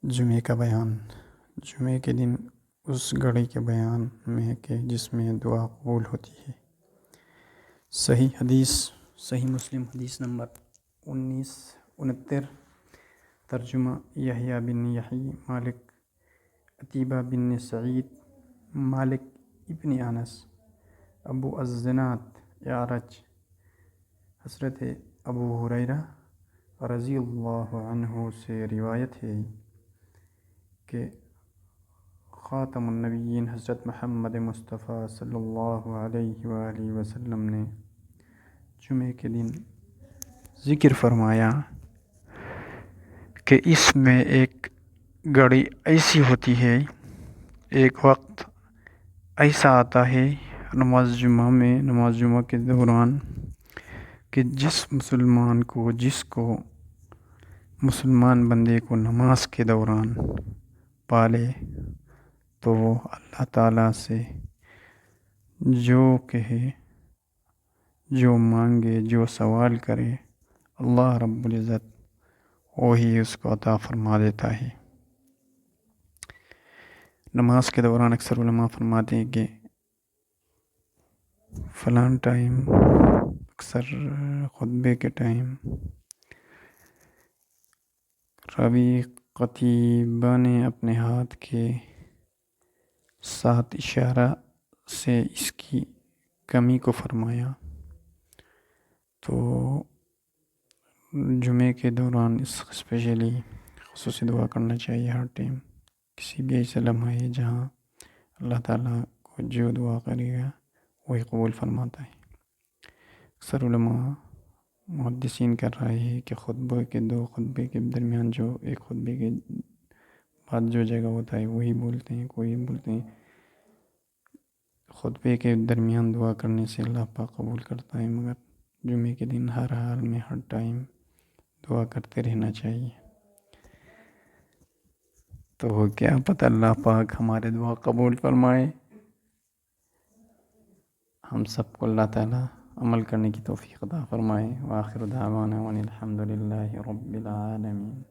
جمعے کا بیان۔ جمعے کے دن اس گھڑی کے بیان میں کہ جس میں دعا قبول ہوتی ہے۔ صحیح حدیث، صحیح مسلم حدیث نمبر 1969۔ ترجمہ یحییٰ بن یحییٰ مالک، عتیبہ بن سعید، مالک ابن انس، ابو الزناد اعرج۔ حضرت ابو ہریرہ رضی اللہ عنہ سے روایت ہے کہ خاتم النبیین حضرت محمد مصطفیٰ صلی اللہ علیہ وآلہ وسلم نے جمعے کے دن ذکر فرمایا کہ اس میں ایک گھڑی ایسی ہوتی ہے، ایک وقت ایسا آتا ہے نماز جمعہ کے دوران کہ جس مسلمان بندے کو نماز کے دوران پالے تو وہ اللہ تعالیٰ سے جو کہے، جو مانگے، جو سوال کرے، اللہ رب العزت وہی اس کو عطا فرما دیتا ہے۔ نماز کے دوران اکثر علماء فرماتے ہیں کہ فلاں ٹائم، اکثر خطبے کے ٹائم راوی قتیبہ نے اپنے ہاتھ کے ساتھ اشارہ سے اس کی کمی کو فرمایا۔ تو جمعے کے دوران اسپیشلی خصوصی دعا کرنا چاہیے ہر ٹائم، کسی بھی ایسے لمحے جہاں اللہ تعالیٰ کو جو دعا کرے گا وہی قبول فرماتا ہے۔ اکثر علماء محدثین کر رہے ہیں کہ دو خطبے کے درمیان جو ایک خطبے کے بعد جو جگہ ہوتا ہے وہی بولتے ہیں، کوئی بولتے ہیں خطبے کے درمیان دعا کرنے سے اللہ پاک قبول کرتا ہے، مگر جمعے کے دن ہر حال میں ہر ٹائم دعا کرتے رہنا چاہیے۔ تو کیا پتہ اللہ پاک ہمارے دعا قبول فرمائے۔ ہم سب کو اللہ تعالیٰ عمل کرنے کی توفیق عطا فرمائے۔ وآخر دعوانا ان الحمد للہ رب العالمین۔